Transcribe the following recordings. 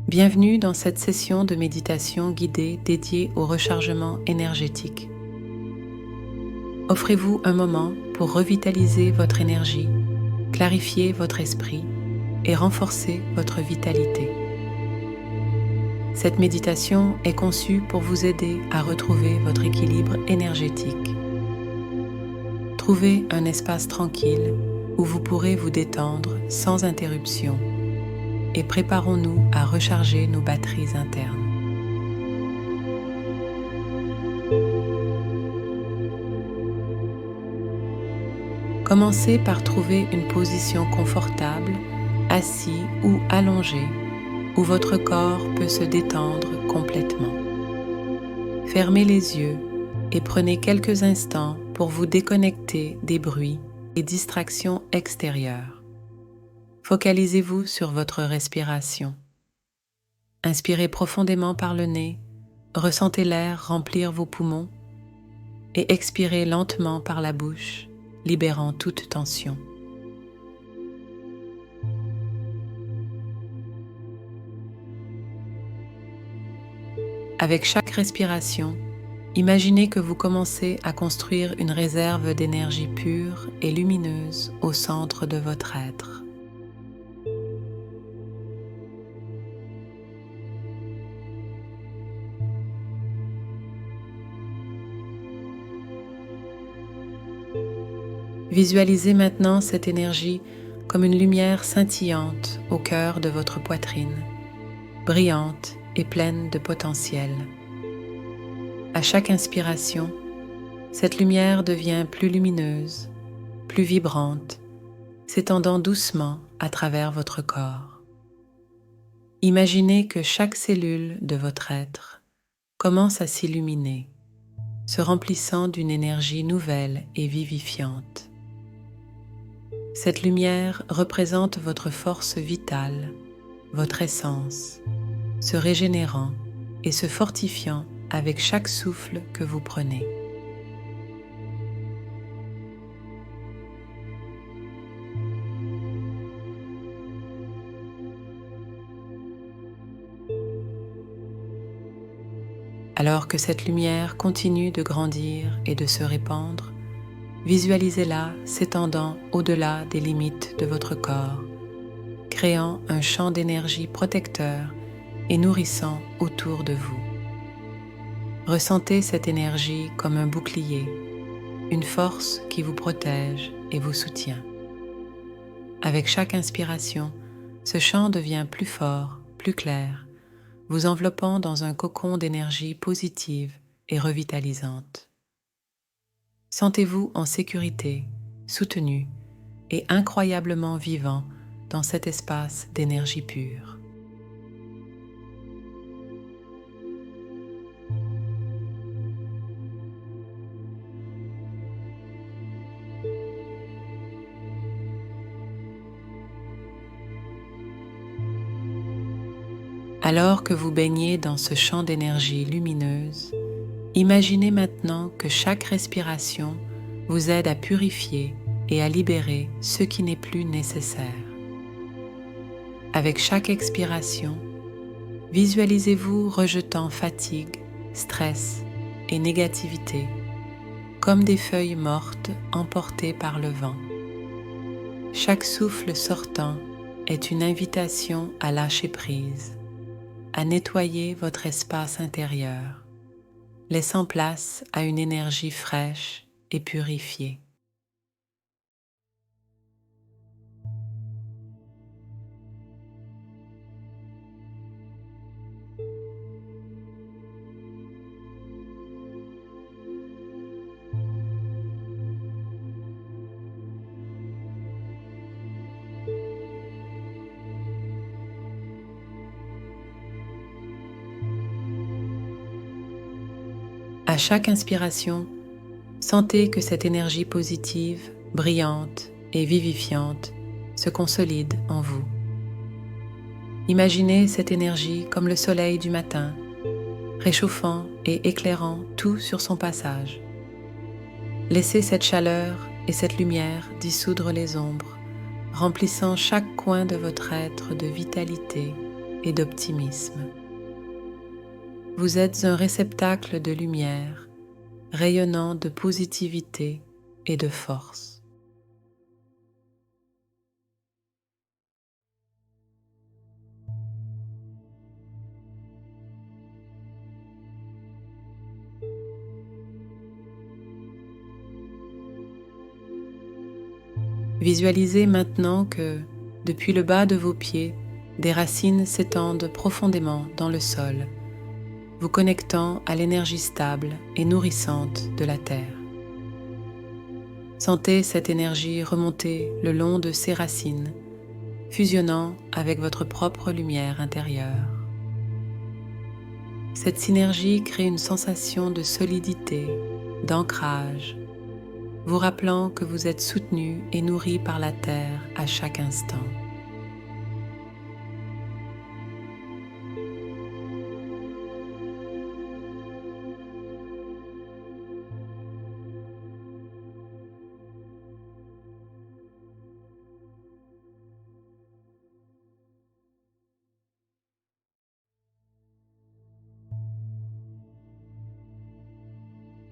Bienvenue dans cette session de méditation guidée dédiée au rechargement énergétique. Offrez-vous un moment pour revitaliser votre énergie, clarifier votre esprit et renforcer votre vitalité. Cette méditation est conçue pour vous aider à retrouver votre équilibre énergétique. Trouvez un espace tranquille où vous pourrez vous détendre sans interruption et préparons-nous à recharger nos batteries internes. Commencez par trouver une position confortable, assis ou allongé, où votre corps peut se détendre complètement. Fermez les yeux et prenez quelques instants pour vous déconnecter des bruits et distractions extérieures. Focalisez-vous sur votre respiration. Inspirez profondément par le nez, ressentez l'air remplir vos poumons et expirez lentement par la bouche, libérant toute tension. Avec chaque respiration, imaginez que vous commencez à construire une réserve d'énergie pure et lumineuse au centre de votre être. Visualisez maintenant cette énergie comme une lumière scintillante au cœur de votre poitrine, brillante et pleine de potentiel. À chaque inspiration, cette lumière devient plus lumineuse, plus vibrante, s'étendant doucement à travers votre corps. Imaginez que chaque cellule de votre être commence à s'illuminer, se remplissant d'une énergie nouvelle et vivifiante. Cette lumière représente votre force vitale, votre essence, se régénérant et se fortifiant avec chaque souffle que vous prenez. Alors que cette lumière continue de grandir et de se répandre, visualisez-la s'étendant au-delà des limites de votre corps, créant un champ d'énergie protecteur et nourrissant autour de vous. Ressentez cette énergie comme un bouclier, une force qui vous protège et vous soutient. Avec chaque inspiration, ce champ devient plus fort, plus clair, vous enveloppant dans un cocon d'énergie positive et revitalisante. Sentez-vous en sécurité, soutenu et incroyablement vivant dans cet espace d'énergie pure. Alors que vous baignez dans ce champ d'énergie lumineuse, imaginez maintenant que chaque respiration vous aide à purifier et à libérer ce qui n'est plus nécessaire. Avec chaque expiration, visualisez-vous rejetant fatigue, stress et négativité, comme des feuilles mortes emportées par le vent. Chaque souffle sortant est une invitation à lâcher prise, à nettoyer votre espace intérieur, laissant place à une énergie fraîche et purifiée. À chaque inspiration, sentez que cette énergie positive, brillante et vivifiante se consolide en vous. Imaginez cette énergie comme le soleil du matin, réchauffant et éclairant tout sur son passage. Laissez cette chaleur et cette lumière dissoudre les ombres, remplissant chaque coin de votre être de vitalité et d'optimisme. Vous êtes un réceptacle de lumière, rayonnant de positivité et de force. Visualisez maintenant que, depuis le bas de vos pieds, des racines s'étendent profondément dans le sol, vous connectant à l'énergie stable et nourrissante de la Terre. Sentez cette énergie remonter le long de ces racines, fusionnant avec votre propre lumière intérieure. Cette synergie crée une sensation de solidité, d'ancrage, vous rappelant que vous êtes soutenu et nourri par la Terre à chaque instant.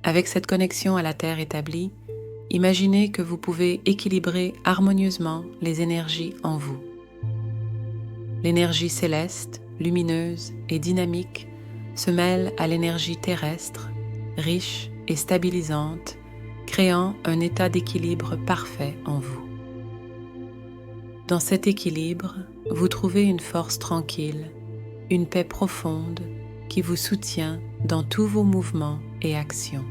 Avec cette connexion à la Terre établie, imaginez que vous pouvez équilibrer harmonieusement les énergies en vous. L'énergie céleste, lumineuse et dynamique se mêle à l'énergie terrestre, riche et stabilisante, créant un état d'équilibre parfait en vous. Dans cet équilibre, vous trouvez une force tranquille, une paix profonde qui vous soutient dans tous vos mouvements et actions.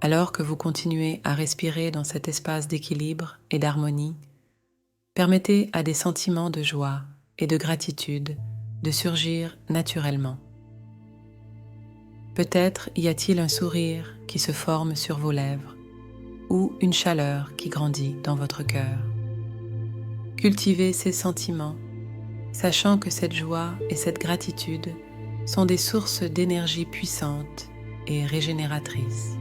Alors que vous continuez à respirer dans cet espace d'équilibre et d'harmonie, permettez à des sentiments de joie et de gratitude de surgir naturellement. Peut-être y a-t-il un sourire qui se forme sur vos lèvres ou une chaleur qui grandit dans votre cœur. Cultivez ces sentiments, sachant que cette joie et cette gratitude sont des sources d'énergie puissantes et régénératrices.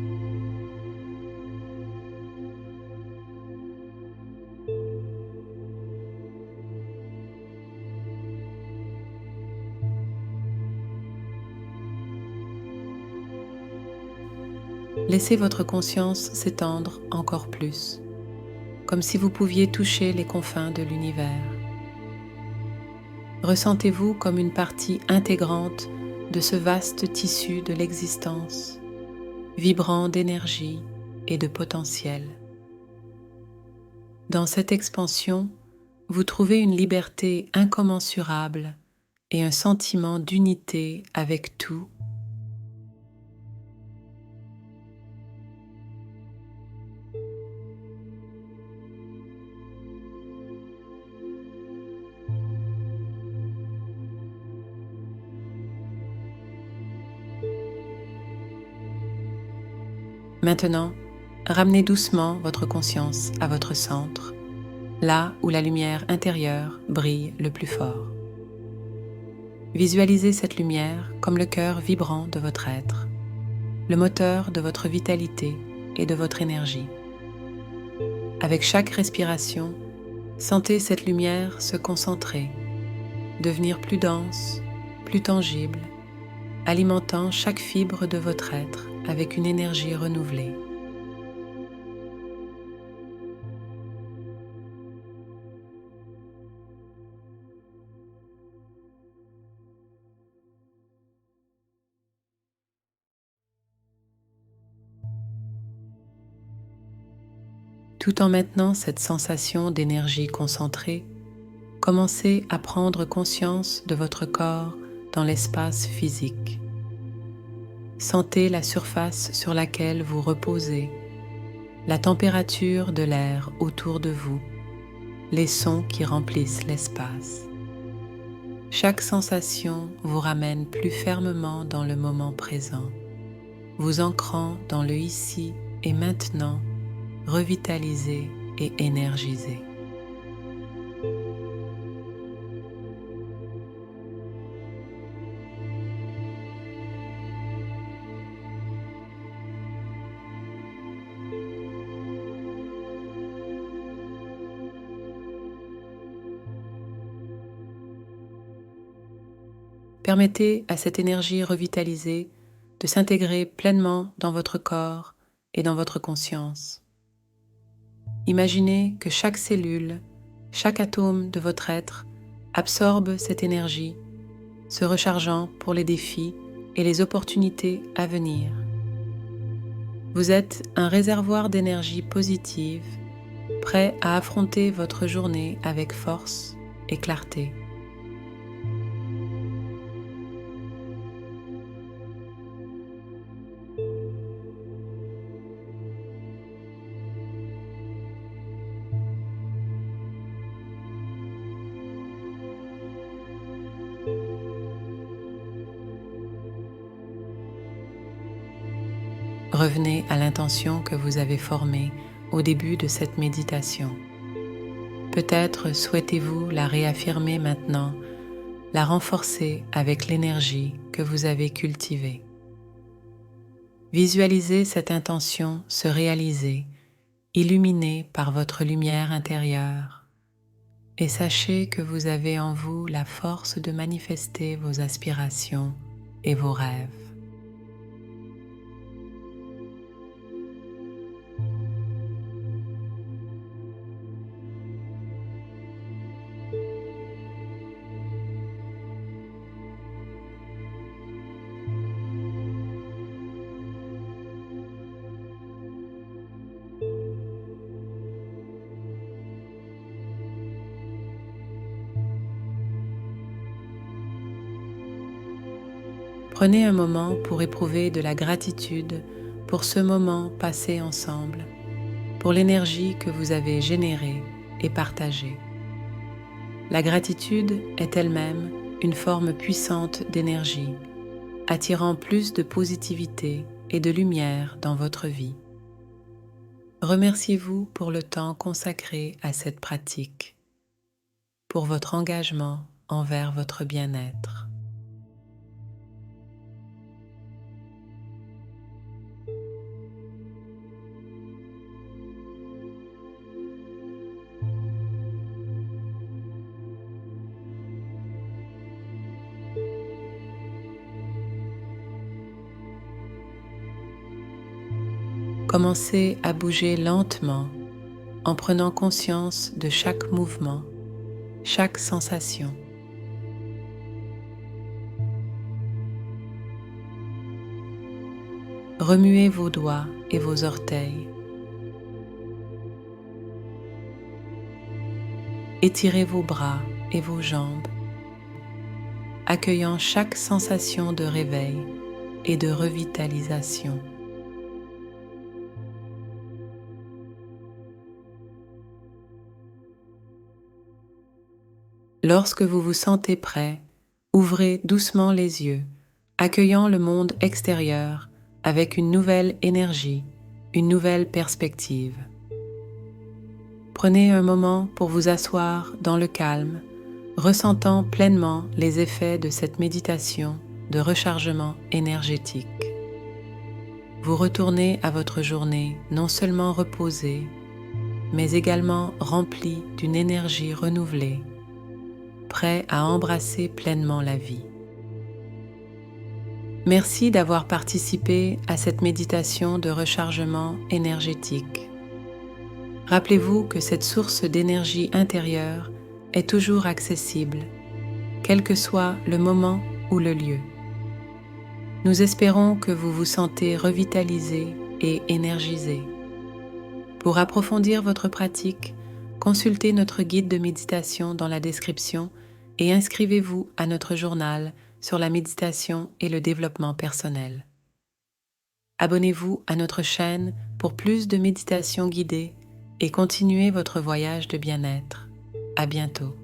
Laissez votre conscience s'étendre encore plus, comme si vous pouviez toucher les confins de l'univers. Ressentez-vous comme une partie intégrante de ce vaste tissu de l'existence, vibrant d'énergie et de potentiel. Dans cette expansion, vous trouvez une liberté incommensurable et un sentiment d'unité avec tout. Maintenant, ramenez doucement votre conscience à votre centre, là où la lumière intérieure brille le plus fort. Visualisez cette lumière comme le cœur vibrant de votre être, le moteur de votre vitalité et de votre énergie. Avec chaque respiration, sentez cette lumière se concentrer, devenir plus dense, plus tangible, alimentant chaque fibre de votre être avec une énergie renouvelée. Tout en maintenant cette sensation d'énergie concentrée, commencez à prendre conscience de votre corps dans l'espace physique. Sentez la surface sur laquelle vous reposez, la température de l'air autour de vous, les sons qui remplissent l'espace. Chaque sensation vous ramène plus fermement dans le moment présent, vous ancrant dans le ici et maintenant revitalisé et énergisé. Permettez à cette énergie revitalisée de s'intégrer pleinement dans votre corps et dans votre conscience. Imaginez que chaque cellule, chaque atome de votre être absorbe cette énergie, se rechargeant pour les défis et les opportunités à venir. Vous êtes un réservoir d'énergie positive, prêt à affronter votre journée avec force et clarté. Revenez à l'intention que vous avez formée au début de cette méditation. Peut-être souhaitez-vous la réaffirmer maintenant, la renforcer avec l'énergie que vous avez cultivée. Visualisez cette intention se réaliser, illuminée par votre lumière intérieure, et sachez que vous avez en vous la force de manifester vos aspirations et vos rêves. Prenez un moment pour éprouver de la gratitude pour ce moment passé ensemble, pour l'énergie que vous avez générée et partagée. La gratitude est elle-même une forme puissante d'énergie, attirant plus de positivité et de lumière dans votre vie. Remerciez-vous pour le temps consacré à cette pratique, pour votre engagement envers votre bien-être. Commencez à bouger lentement en prenant conscience de chaque mouvement, chaque sensation. Remuez vos doigts et vos orteils. Étirez vos bras et vos jambes, accueillant chaque sensation de réveil et de revitalisation. Lorsque vous vous sentez prêt, ouvrez doucement les yeux, accueillant le monde extérieur avec une nouvelle énergie, une nouvelle perspective. Prenez un moment pour vous asseoir dans le calme, ressentant pleinement les effets de cette méditation de rechargement énergétique. Vous retournez à votre journée non seulement reposée, mais également remplie d'une énergie renouvelée, prêt à embrasser pleinement la vie. Merci d'avoir participé à cette méditation de rechargement énergétique. Rappelez-vous que cette source d'énergie intérieure est toujours accessible, quel que soit le moment ou le lieu. Nous espérons que vous vous sentez revitalisé et énergisé. Pour approfondir votre pratique, consultez notre guide de méditation dans la description et inscrivez-vous à notre journal sur la méditation et le développement personnel. Abonnez-vous à notre chaîne pour plus de méditations guidées et continuez votre voyage de bien-être. À bientôt.